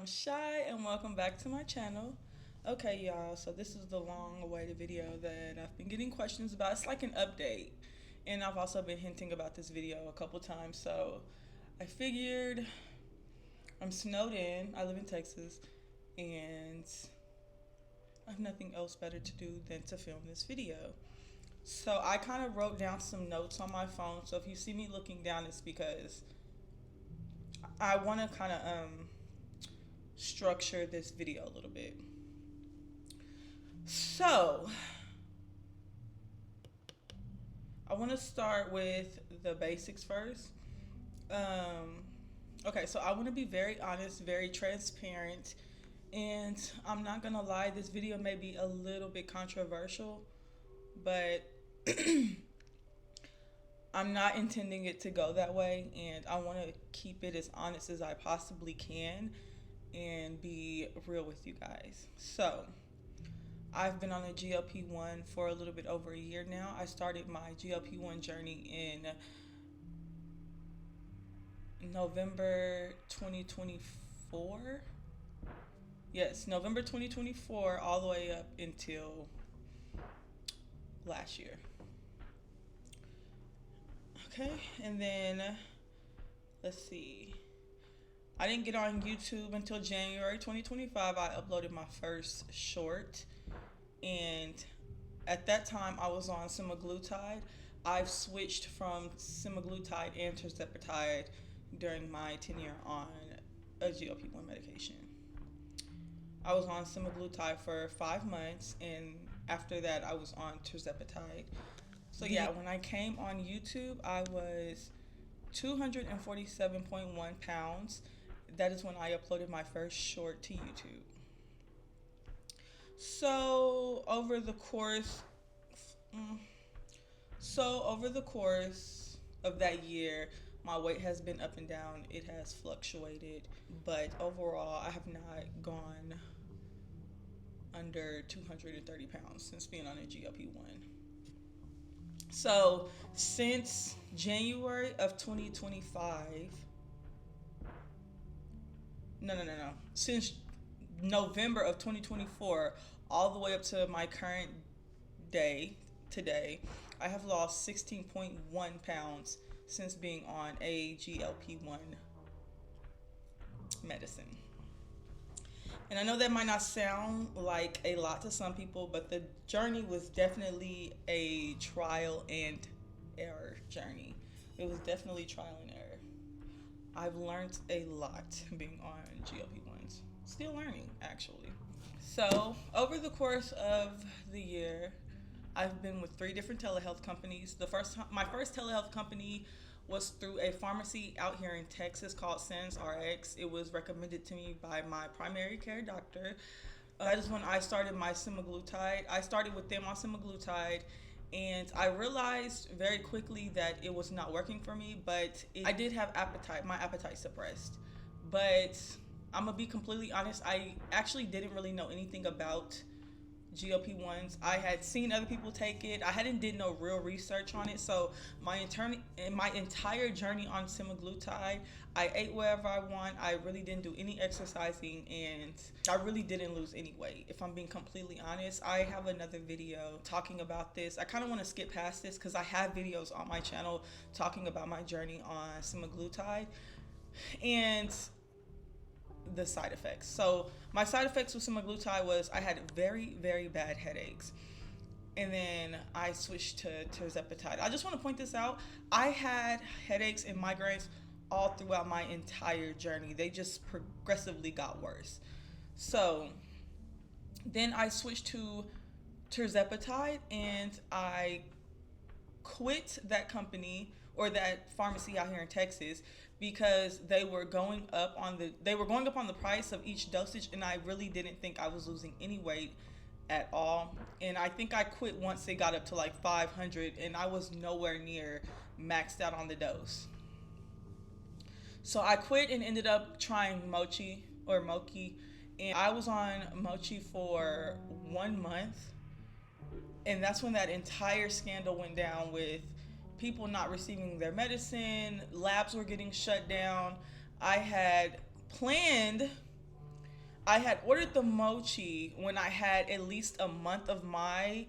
I'm Shy and welcome back to my channel. Okay, y'all, so this is the long awaited video that I've been getting questions about. It's like an update, and I've also been hinting about this video a couple times, so I figured I'm snowed in. I live in Texas, and I have nothing else better to do than to film this video. So I kind of wrote down some notes on my phone, so if you see me looking down, it's because I want to kind of structure this video a little bit. So I want to start with the basics first. Okay, so I want to be very honest, very transparent, and I'm not gonna lie, this video may be a little bit controversial, but I'm not intending it to go that way, and I want to keep it as honest as I possibly can and be real with you guys. So I've been on a GLP-1 for a little bit over a year now. I started my GLP-1 journey in November 2024. Yes, November 2024, all the way up until last year. Okay, and then let's see. I didn't get on YouTube until January 2025. I uploaded my first short, and at that time I was on Semaglutide. I've switched from Semaglutide and Tirzepatide during my tenure on a GLP-1 medication. I was on Semaglutide for 5 months, and after that I was on Tirzepatide. So yeah, when I came on YouTube, I was 247.1 pounds. That is when I uploaded my first short to YouTube. So over the course of that year, my weight has been up and down. It has fluctuated, but overall I have not gone under 230 pounds since being on a GLP-1. So since January of 2025, since November of 2024, all the way up to my current day, today, I have lost 16.1 pounds since being on a GLP-1 medicine. And I know that might not sound like a lot to some people, but the journey was definitely a trial and error journey. It was definitely trial and error. I've learned a lot being on GLP-1s. Still learning, actually. So over the course of the year, I've been with 3 different telehealth companies. My first telehealth company was through a pharmacy out here in Texas called Sans RX. It was recommended to me by my primary care doctor. That is when I started my Semaglutide. I started with them on Semaglutide, and I realized very quickly that it was not working for me, but I did have my appetite suppressed. But I'm gonna be completely honest, I actually didn't really know anything about GLP-1s. I had seen other people take it. I hadn't did no real research on it. So my entire journey on Semaglutide, I ate wherever I want. I really didn't do any exercising, and I really didn't lose any weight. If I'm being completely honest, I have another video talking about this. I kind of want to skip past this because I have videos on my channel talking about my journey on Semaglutide and the side effects. So my side effects with Semaglutide was I had very, very bad headaches. And then I switched to Tirzepatide. I just want to point this out. I had headaches and migraines all throughout my entire journey. They just progressively got worse. So then I switched to Tirzepatide, and I quit that company or that pharmacy out here in Texas because they were going up on the price of each dosage, and I really didn't think I was losing any weight at all. And I think I quit once they got up to like 500, and I was nowhere near maxed out on the dose. So I quit and ended up trying Mochi, and I was on Mochi for 1 month. And that's when that entire scandal went down with people not receiving their medicine, labs were getting shut down. I had planned I had ordered the mochi when I had at least a month of my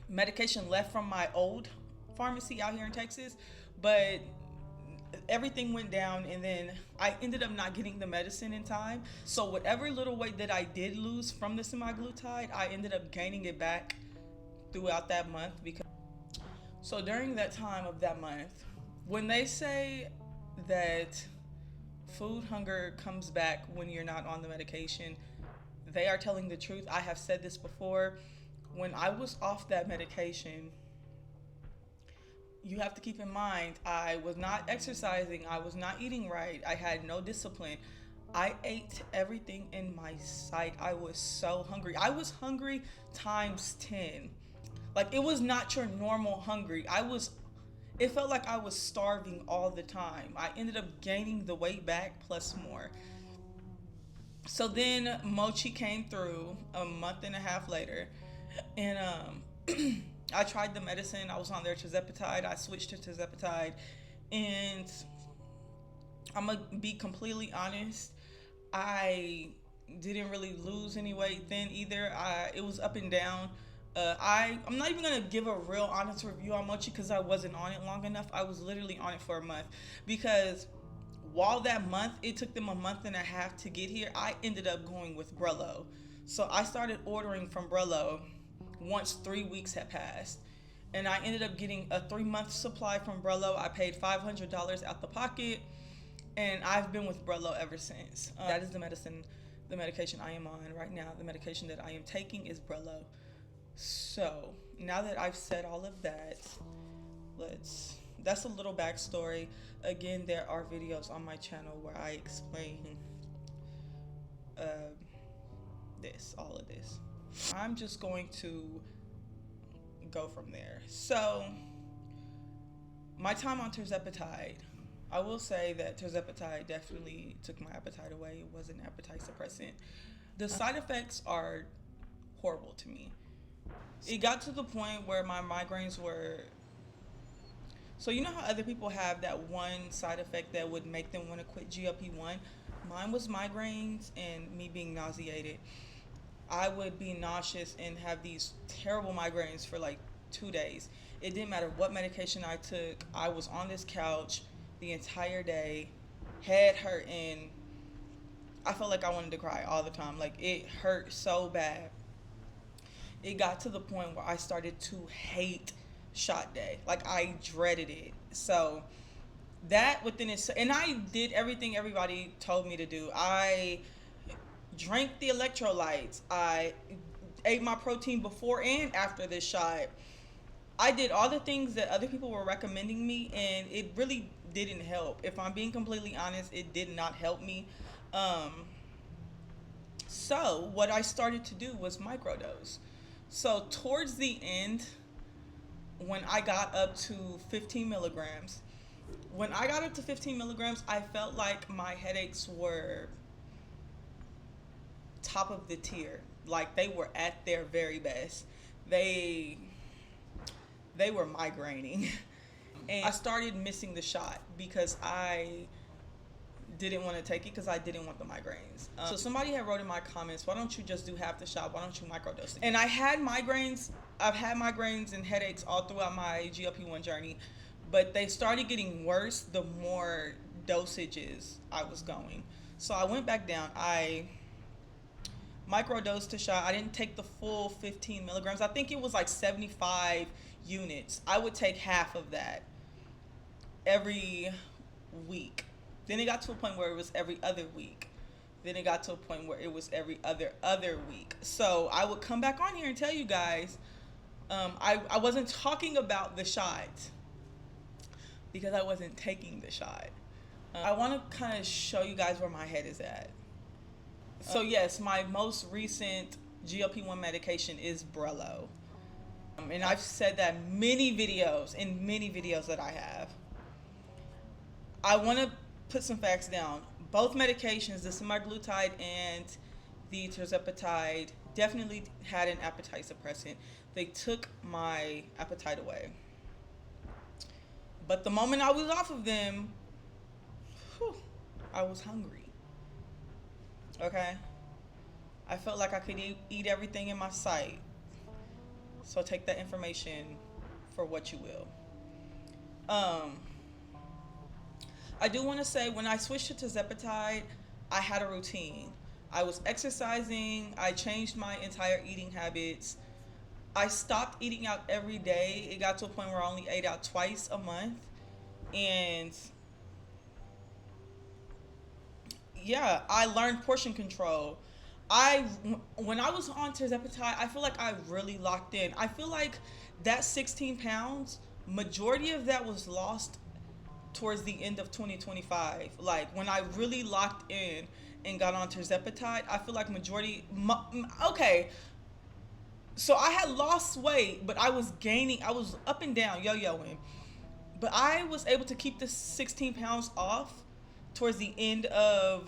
medication left from my old pharmacy out here in Texas, but everything went down, and then I ended up not getting the medicine in time. So whatever little weight that I did lose from the semaglutide, I ended up gaining it back throughout that month. Because so during that time of that month, when they say that food hunger comes back when you're not on the medication, they are telling the truth. I have said this before. When I was off that medication, you have to keep in mind, I was not exercising, I was not eating right, I had no discipline. I ate everything in my sight. I was so hungry. I was hungry times 10. Like, it was not your normal hungry. It felt like I was starving all the time. I ended up gaining the weight back plus more. So then mochi came through a month and a half later, and I tried the medicine. I was on their Tirzepatide. I switched to Tirzepatide, and I'm gonna be completely honest, I didn't really lose any weight then either. It was up and down. I'm not even gonna give a real honest review on mochi because I wasn't on it long enough. I was literally on it for a month, because while that month, it took them a month and a half to get here, I ended up going with Brello. So I started ordering from Brello once 3 weeks had passed, and I ended up getting a 3-month supply from Brello. I paid $500 out the pocket, and I've been with Brello ever since. That is the medication I am on right now. The medication that I am taking is Brello. So now that I've said all of that, that's a little backstory. Again, there are videos on my channel where I explain all of this. I'm just going to go from there. So my time on Tirzepatide, I will say that Tirzepatide definitely took my appetite away. It was an appetite suppressant. The side effects are horrible to me. It got to the point where my migraines were... So you know how other people have that one side effect that would make them want to quit GLP-1? Mine was migraines and me being nauseated. I would be nauseous and have these terrible migraines for like 2 days. It didn't matter what medication I took. I was on this couch the entire day, head hurting. I felt like I wanted to cry all the time. Like, it hurt so bad. It got to the point where I started to hate shot day. Like, I dreaded it. So that within it, and I did everything everybody told me to do. I drank the electrolytes. I ate my protein before and after this shot. I did all the things that other people were recommending me, and it really didn't help. If I'm being completely honest, it did not help me. So what I started to do was microdose. So towards the end, when I got up to 15 milligrams, I felt like my headaches were top of the tier. Like, they were at their very best. They were migraining. And I started missing the shot because I didn't want to take it because I didn't want the migraines. So somebody had wrote in my comments, why don't you just do half the shot? Why don't you microdose it? And I had migraines. I've had migraines and headaches all throughout my GLP-1 journey, but they started getting worse the more dosages I was going. So I went back down. I microdosed a shot. I didn't take the full 15 milligrams. I think it was like 75 units. I would take half of that every week. Then it got to a point where it was every other week. Then it got to a point where it was every other week. So I would come back on here and tell you guys, I wasn't talking about the shot because I wasn't taking the shot. I want to kind of show you guys where my head is at. So yes, my most recent GLP-1 medication is Brello. And I've said that in many videos that I have. I want to put some facts down. Both medications, the Semaglutide and the Tirzepatide, definitely had an appetite suppressant. They took my appetite away. But the moment I was off of them, I was hungry. Okay? I felt like I could eat everything in my sight. So take that information for what you will. Um, I do want to say when I switched to Tirzepatide, I had a routine. I was exercising, I changed my entire eating habits. I stopped eating out every day. It got to a point where I only ate out twice a month. And yeah, I learned portion control. I when I was on Tirzepatide, I feel like I really locked in. I feel like that 16 pounds, majority of that was lost towards the end of 2025. Like when I really locked in and got on Tirzepatide, I feel like okay. So I had lost weight, but I was gaining. I was up and down, yo-yoing. But I was able to keep the 16 pounds off towards the end of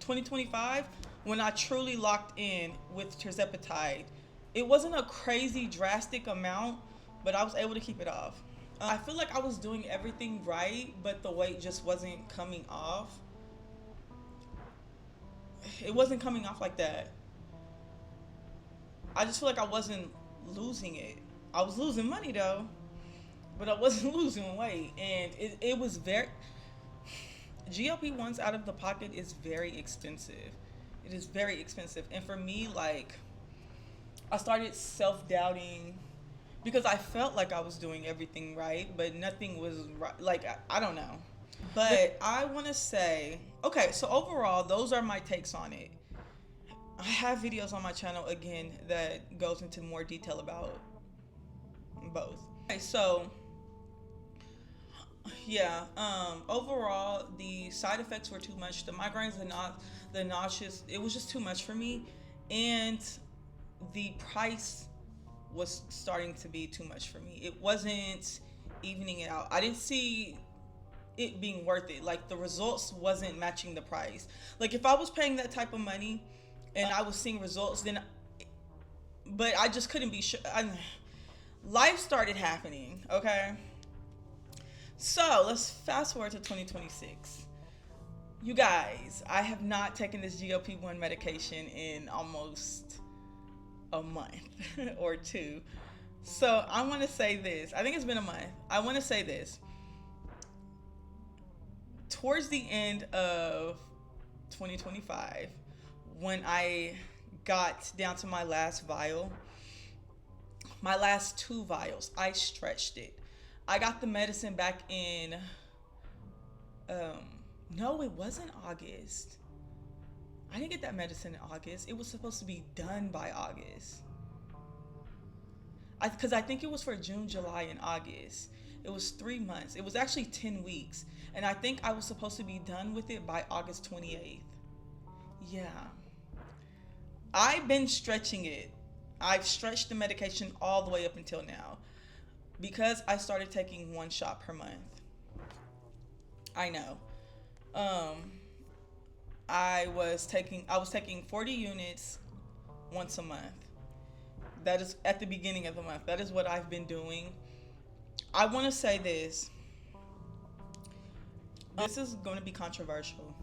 2025 when I truly locked in with Tirzepatide. It wasn't a crazy drastic amount, but I was able to keep it off. I feel like I was doing everything right, but the weight just wasn't coming off. It wasn't coming off like that. I just feel like I wasn't losing it. I was losing money though, but I wasn't losing weight. And it was very. GLP-1s out of the pocket is very expensive. It is very expensive. And for me, like, I started self doubting because I felt like I was doing everything right, but nothing was right. Like, I don't know. But I want to say, okay, so overall, those are my takes on it. I have videos on my channel again that goes into more detail about both. Okay, so yeah, overall the side effects were too much. The migraines, the nauseous, it was just too much for me, and the price was starting to be too much for me. It wasn't evening it out. I didn't see it being worth it. Like the results wasn't matching the price. Like if I was paying that type of money and I was seeing results, then, but I just couldn't be sure. Life started happening, okay? So let's fast forward to 2026. You guys, I have not taken this GLP-1 medication in almost a month or two. So I want to say this. I think it's been a month. I want to say this. Towards the end of 2025, when I got down to my last vial, my last two vials, I stretched it. I got the medicine back in, no, it wasn't August. I didn't get that medicine in August. It was supposed to be done by August. Because I think it was for June, July, and August. It was 3 months. It was actually 10 weeks. And I think I was supposed to be done with it by August 28th. Yeah. I've been stretching it. I've stretched the medication all the way up until now. Because I started taking 1 shot per month. I know. I was taking 40 units once a month. That is at the beginning of the month. That is what I've been doing. I want to say this. This is going to be controversial.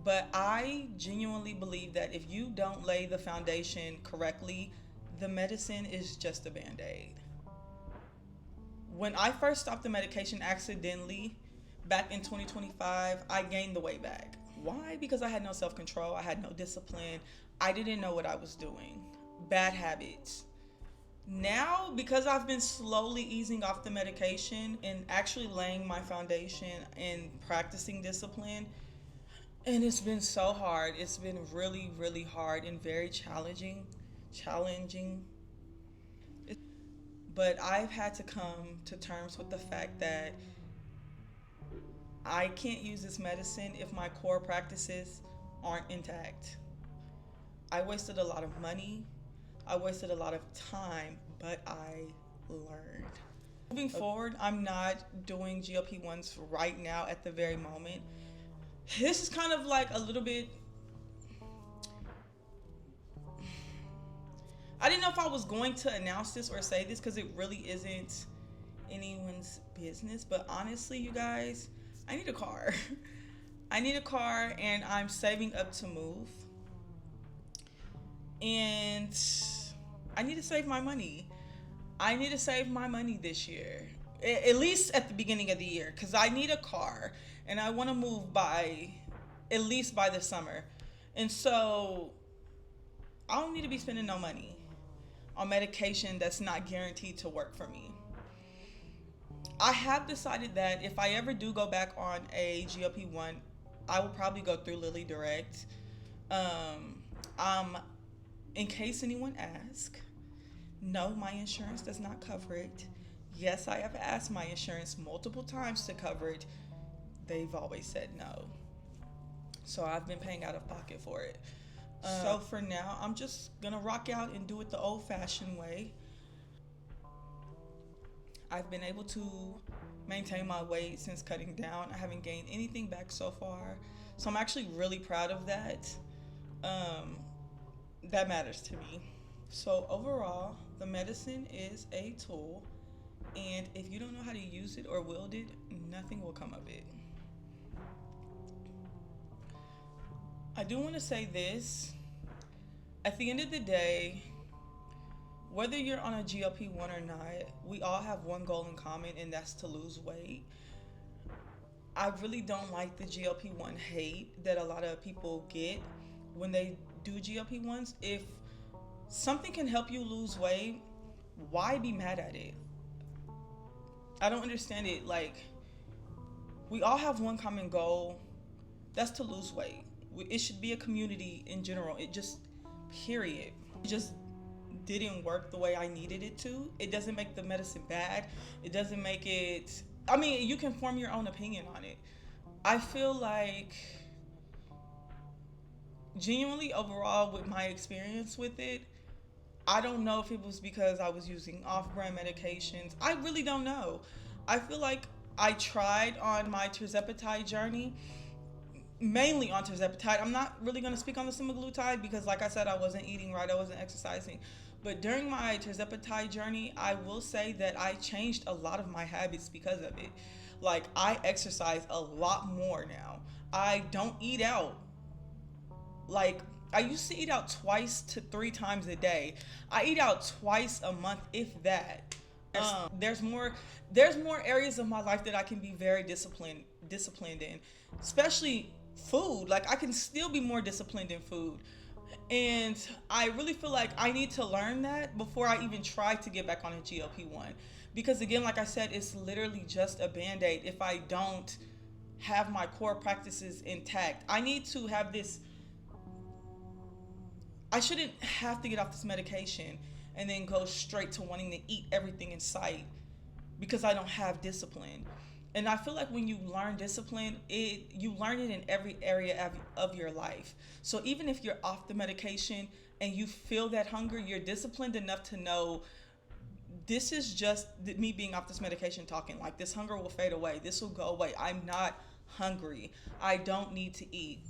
But I genuinely believe that if you don't lay the foundation correctly, the medicine is just a Band-Aid. When I first stopped the medication accidentally back in 2025, I gained the weight back. Why? Because I had no self-control. I had no discipline. I didn't know what I was doing. Bad habits. Now, because I've been slowly easing off the medication and actually laying my foundation and practicing discipline, and it's been so hard. It's been really, really hard and very challenging. But I've had to come to terms with the fact that I can't use this medicine if my core practices aren't intact. I wasted a lot of money. I wasted a lot of time, but I learned. Moving forward, I'm not doing GLP-1s right now at the very moment. This is kind of like a little bit, I didn't know if I was going to announce this or say this because it really isn't anyone's business, but honestly, you guys, I need a car. I need a car and I'm saving up to move. And I need to save my money. I need to save my money this year. At least at the beginning of the year. Because I need a car. And I want to move by, at least by the summer. And so I don't need to be spending no money on medication that's not guaranteed to work for me. I have decided that if I ever do go back on a GLP-1, I will probably go through Lilly Direct. In case anyone asks, no, my insurance does not cover it. Yes, I have asked my insurance multiple times to cover it. They've always said no. So I've been paying out of pocket for it. So for now, I'm just going to rock out and do it the old-fashioned way. I've been able to maintain my weight since cutting down. I haven't gained anything back so far. So I'm actually really proud of that. That matters to me. So overall, the medicine is a tool. And if you don't know how to use it or wield it, nothing will come of it. I do want to say this. At the end of the day, whether you're on a GLP-1 or not, we all have one goal in common, and that's to lose weight. I really don't like the GLP-1 hate that a lot of people get when they do GLP-1s. If something can help you lose weight, why be mad at it? I don't understand it. Like, we all have one common goal. That's to lose weight. It should be a community in general. It just, period. It just didn't work the way I needed it to. It doesn't make the medicine bad. It doesn't make it, I mean, you can form your own opinion on it. I feel like, genuinely overall with my experience with it, I don't know if it was because I was using off-brand medications. I really don't know. I feel like I tried on my Tirzepatide journey, mainly on Tirzepatide. I'm not really going to speak on the Semaglutide because, like I said, I wasn't eating right. I wasn't exercising. But during my Tirzepatide journey, I will say that I changed a lot of my habits because of it. Like, I exercise a lot more now. I don't eat out. Like, I used to eat out 2 to 3 times a day. I eat out twice a month, if that. There's more areas of my life that I can be very disciplined in, especially food. Like, I can still be more disciplined in food. And I really feel like I need to learn that before I even try to get back on a GLP-1. Because again, like I said, it's literally just a Band-Aid if I don't have my core practices intact. I need to have this. I shouldn't have to get off this medication and then go straight to wanting to eat everything in sight because I don't have discipline. And I feel like when you learn discipline, you learn it in every area of your life. So even if you're off the medication and you feel that hunger, you're disciplined enough to know this is just me being off this medication talking. Like, this hunger will fade away. This will go away. I'm not hungry. I don't need to eat.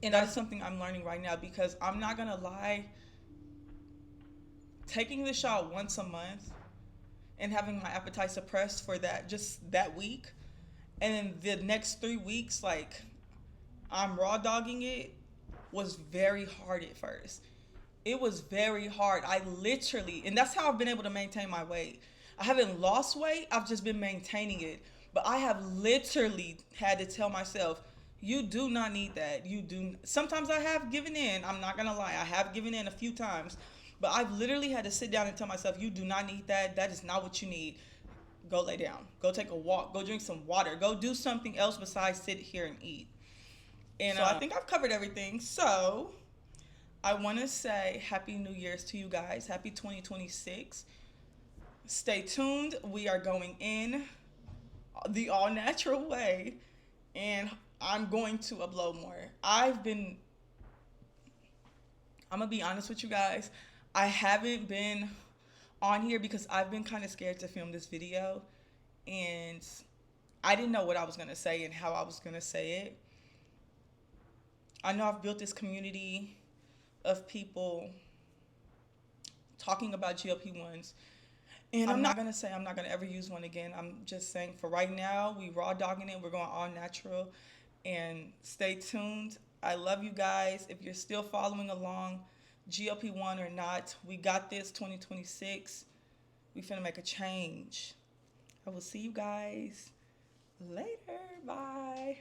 And that is something I'm learning right now because I'm not going to lie. Taking the shot once a month and having my appetite suppressed for just that week, and then the next 3 weeks, like, I'm raw dogging it, was very hard at first. It was very hard. I literally, and that's how I've been able to maintain my weight. I haven't lost weight. I've just been maintaining it. But I have literally had to tell myself, you do not need that. You do. Sometimes I have given in. I'm not going to lie. I have given in a few times. But I've literally had to sit down and tell myself, you do not need that. That is not what you need. Go lay down. Go take a walk. Go drink some water. Go do something else besides sit here and eat. And so I think I've covered everything. So I want to say Happy New Year's to you guys. Happy 2026. Stay tuned. We are going in the all-natural way. And I'm going to upload more. I'm going to be honest with you guys. I haven't been on here because I've been kind of scared to film this video. And I didn't know what I was going to say and how I was going to say it. I know I've built this community of people talking about GLP-1s. And I'm not going to say I'm not going to ever use one again. I'm just saying for right now, we raw dogging it. We're going all natural. and stay tuned. I love you guys. If you're still following along, GLP-1 or not, we got this 2026. We finna make a change. I will see you guys later. Bye.